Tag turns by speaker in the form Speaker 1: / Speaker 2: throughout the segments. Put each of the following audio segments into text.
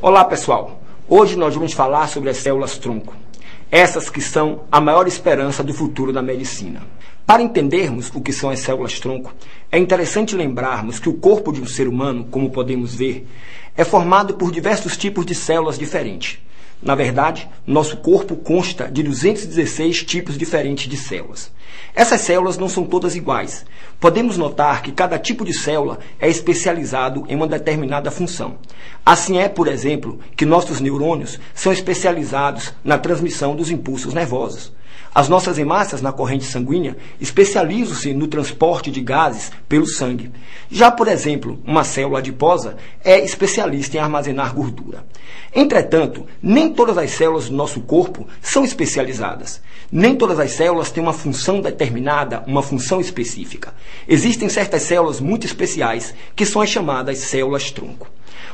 Speaker 1: Olá pessoal, hoje nós vamos falar sobre as células-tronco, essas que são a maior esperança do futuro da medicina. Para entendermos o que são as células-tronco, é interessante lembrarmos que o corpo de um ser humano, como podemos ver, é formado por diversos tipos de células diferentes. Na verdade, nosso corpo consta de 216 tipos diferentes de células. Essas células não são todas iguais. Podemos notar que cada tipo de célula é especializado em uma determinada função. Assim é, por exemplo, que nossos neurônios são especializados na transmissão dos impulsos nervosos. As nossas hemácias na corrente sanguínea especializam-se no transporte de gases pelo sangue. Já, por exemplo, uma célula adiposa é especialista em armazenar gordura. Entretanto, nem todas as células do nosso corpo são especializadas. Nem todas as células têm uma função determinada, uma função específica. Existem certas células muito especiais, que são as chamadas células-tronco.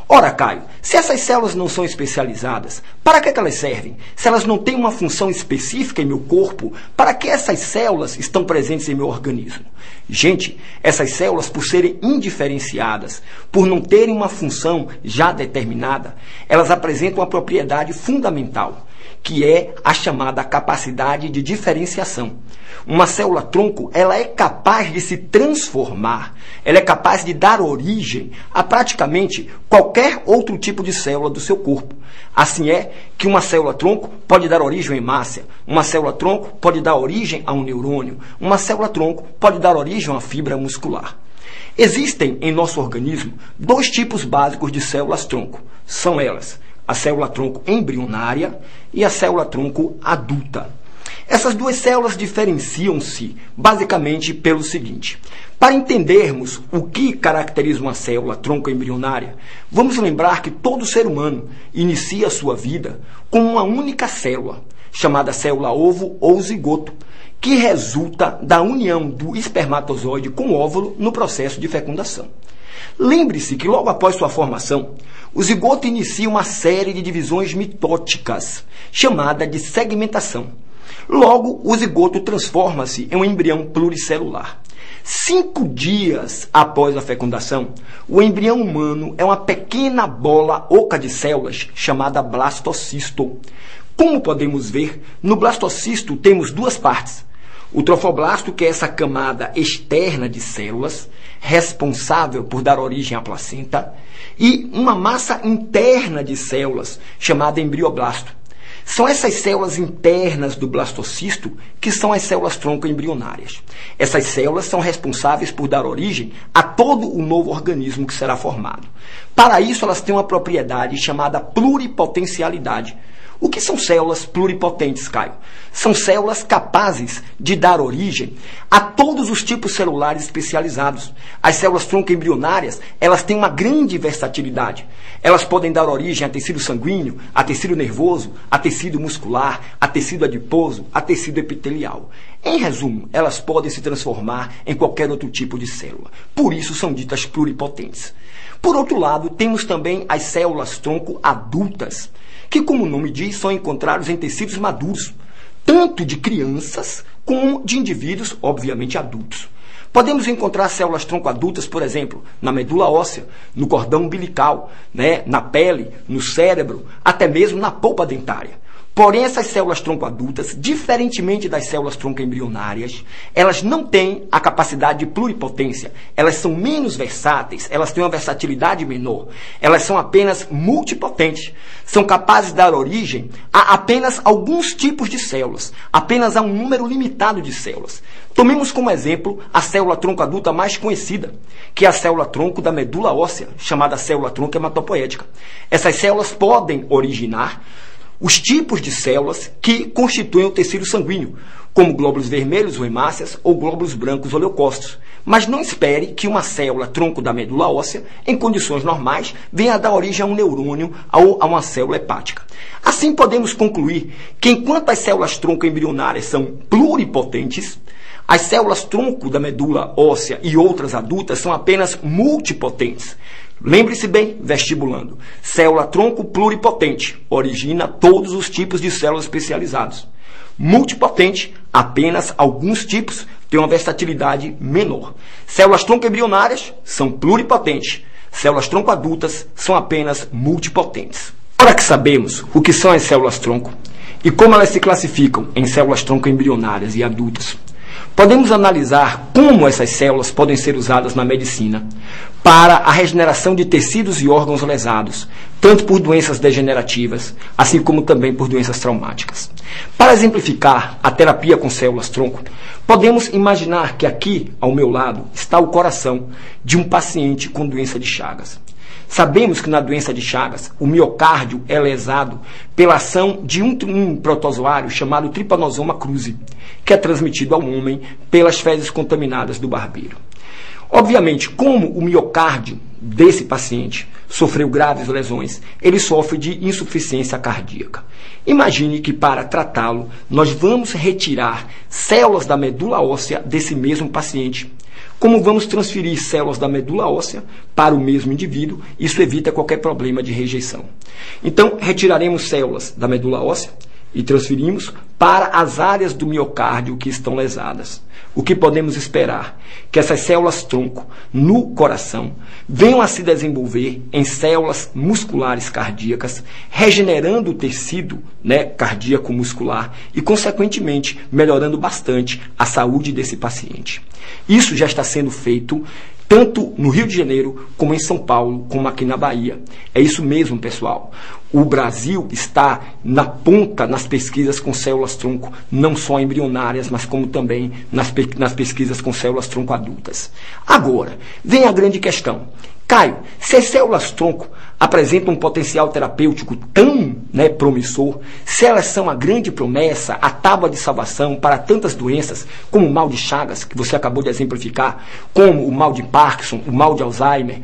Speaker 1: Ora, Caio, se essas células não são especializadas, para que elas servem? Se elas não têm uma função específica em meu corpo, para que essas células estão presentes em meu organismo? Gente, essas células, por serem indiferenciadas, por não terem uma função já determinada, elas apresentam uma propriedade fundamental, que é a chamada capacidade de diferenciação. Uma célula-tronco, ela é capaz de se transformar, ela é capaz de dar origem a praticamente qualquer outro tipo de célula do seu corpo. Assim é que uma célula-tronco pode dar origem a uma hemácia, uma célula-tronco pode dar origem a um neurônio, uma célula-tronco pode dar origem a uma fibra muscular. Existem em nosso organismo dois tipos básicos de células-tronco. São elas a célula-tronco embrionária e a célula-tronco adulta. Essas duas células diferenciam-se basicamente pelo seguinte. Para entendermos o que caracteriza uma célula-tronco embrionária, vamos lembrar que todo ser humano inicia a sua vida com uma única célula, chamada célula-ovo ou zigoto, que resulta da união do espermatozoide com o óvulo no processo de fecundação. Lembre-se que logo após sua formação, o zigoto inicia uma série de divisões mitóticas, chamada de segmentação. Logo, o zigoto transforma-se em um embrião pluricelular. 5 dias após a fecundação, o embrião humano é uma pequena bola oca de células chamada blastocisto. Como podemos ver, no blastocisto temos duas partes. O trofoblasto, que é essa camada externa de células, responsável por dar origem à placenta, e uma massa interna de células, chamada embrioblasto. São essas células internas do blastocisto que são as células-tronco embrionárias. Essas células são responsáveis por dar origem a todo o novo organismo que será formado. Para isso, elas têm uma propriedade chamada pluripotencialidade. O que são células pluripotentes, Caio? São células capazes de dar origem a todos os tipos celulares especializados. As células-tronco embrionárias, elas têm uma grande versatilidade. Elas podem dar origem a tecido sanguíneo, a tecido nervoso, a tecido muscular, a tecido adiposo, a tecido epitelial. Em resumo, elas podem se transformar em qualquer outro tipo de célula. Por isso são ditas pluripotentes. Por outro lado, temos também as células-tronco adultas, que, como o nome diz, são encontrados em tecidos maduros, tanto de crianças como de indivíduos, obviamente, adultos. Podemos encontrar células-tronco adultas, por exemplo, na medula óssea, no cordão umbilical, na pele, no cérebro, até mesmo na polpa dentária. Porém, essas células-tronco adultas, diferentemente das células-tronco embrionárias, elas não têm a capacidade de pluripotência. Elas são menos versáteis, elas têm uma versatilidade menor. Elas são apenas multipotentes. São capazes de dar origem a apenas alguns tipos de células, apenas a um número limitado de células. Tomemos como exemplo a célula-tronco adulta mais conhecida, que é a célula-tronco da medula óssea, chamada célula-tronco hematopoética. Essas células podem originar os tipos de células que constituem o tecido sanguíneo, como glóbulos vermelhos ou hemácias ou glóbulos brancos ou leucócitos. Mas não espere que uma célula-tronco da medula óssea, em condições normais, venha a dar origem a um neurônio ou a uma célula hepática. Assim, podemos concluir que enquanto as células-tronco embrionárias são pluripotentes, as células-tronco da medula óssea e outras adultas são apenas multipotentes. Lembre-se bem, vestibulando, célula-tronco pluripotente origina todos os tipos de células especializados. Multipotente, apenas alguns tipos têm uma versatilidade menor. Células-tronco embrionárias são pluripotentes. Células-tronco adultas são apenas multipotentes. Agora que sabemos o que são as células-tronco e como elas se classificam em células-tronco embrionárias e adultas, podemos analisar como essas células podem ser usadas na medicina para a regeneração de tecidos e órgãos lesados, tanto por doenças degenerativas, assim como também por doenças traumáticas. Para exemplificar a terapia com células-tronco, podemos imaginar que aqui, ao meu lado, está o coração de um paciente com doença de Chagas. Sabemos que na doença de Chagas, o miocárdio é lesado pela ação de um protozoário chamado Trypanosoma cruzi, que é transmitido ao homem pelas fezes contaminadas do barbeiro. Obviamente, como o miocárdio desse paciente sofreu graves lesões, ele sofre de insuficiência cardíaca. Imagine que para tratá-lo, nós vamos retirar células da medula óssea desse mesmo paciente. Como vamos transferir células da medula óssea para o mesmo indivíduo, isso evita qualquer problema de rejeição. Então, retiraremos células da medula óssea e transferimos para as áreas do miocárdio que estão lesadas. O que podemos esperar? Que essas células-tronco no coração venham a se desenvolver em células musculares cardíacas, regenerando o tecido cardíaco muscular e, consequentemente, melhorando bastante a saúde desse paciente. Isso já está sendo feito tanto no Rio de Janeiro, como em São Paulo, como aqui na Bahia. É isso mesmo, pessoal. O Brasil está na ponta nas pesquisas com células-tronco, não só embrionárias, mas como também nas pesquisas com células-tronco adultas. Agora, vem a grande questão. Caio, se as células-tronco apresentam um potencial terapêutico tão promissor, se elas são a grande promessa, a tábua de salvação para tantas doenças, como o mal de Chagas, que você acabou de exemplificar, como o mal de Parkinson, o mal de Alzheimer,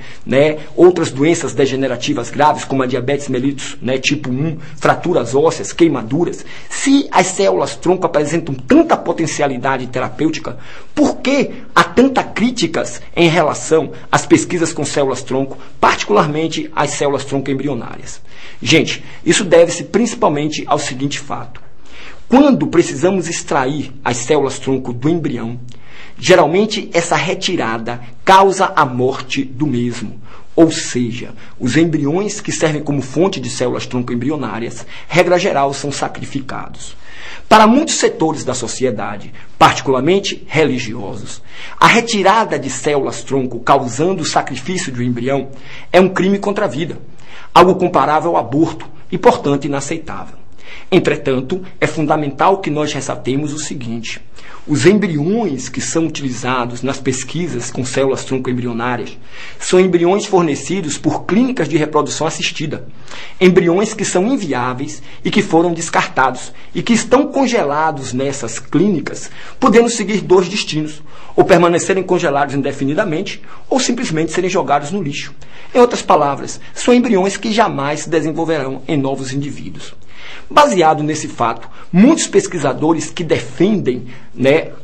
Speaker 1: outras doenças degenerativas graves, como a diabetes mellitus tipo 1, fraturas ósseas, queimaduras, se as células-tronco apresentam tanta potencialidade terapêutica, por que há tantas críticas em relação às pesquisas com células-tronco, particularmente as células-tronco embrionárias? Gente, isso deve-se principalmente ao seguinte fato. Quando precisamos extrair as células-tronco do embrião, geralmente essa retirada causa a morte do mesmo. Ou seja, os embriões que servem como fonte de células-tronco embrionárias, regra geral, são sacrificados. Para muitos setores da sociedade, particularmente religiosos, a retirada de células-tronco causando o sacrifício de um embrião é um crime contra a vida, algo comparável ao aborto e, portanto, inaceitável. Entretanto, é fundamental que nós ressaltemos o seguinte: os embriões que são utilizados nas pesquisas com células-tronco embrionárias são embriões fornecidos por clínicas de reprodução assistida, embriões que são inviáveis e que foram descartados e que estão congelados nessas clínicas, podendo seguir dois destinos: ou permanecerem congelados indefinidamente ou simplesmente serem jogados no lixo. Em outras palavras, são embriões que jamais se desenvolverão em novos indivíduos. Baseado nesse fato, muitos pesquisadores que defendem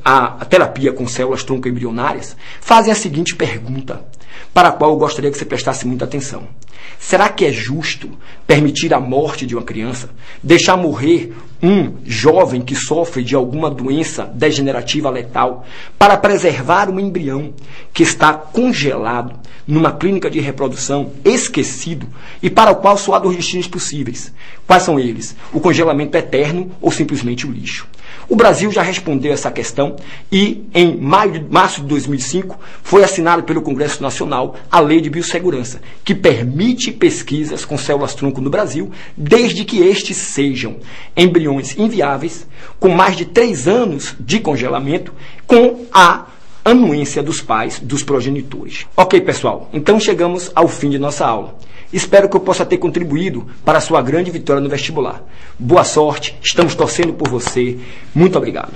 Speaker 1: a terapia com células-tronco embrionárias fazem a seguinte pergunta, para a qual eu gostaria que você prestasse muita atenção. Será que é justo permitir a morte de uma criança? Deixar morrer um jovem que sofre de alguma doença degenerativa letal para preservar um embrião que está congelado numa clínica de reprodução, esquecido, e para o qual só há dois destinos possíveis? Quais são eles? O congelamento eterno ou simplesmente o lixo? O Brasil já respondeu essa questão e, em março de 2005, foi assinado pelo Congresso Nacional a Lei de Biossegurança, que permite pesquisas com células-tronco no Brasil, desde que estes sejam embriões inviáveis, com mais de 3 anos de congelamento, com a anuência dos pais, dos progenitores. Ok, pessoal, então chegamos ao fim de nossa aula. Espero que eu possa ter contribuído para a sua grande vitória no vestibular. Boa sorte, estamos torcendo por você. Muito obrigado.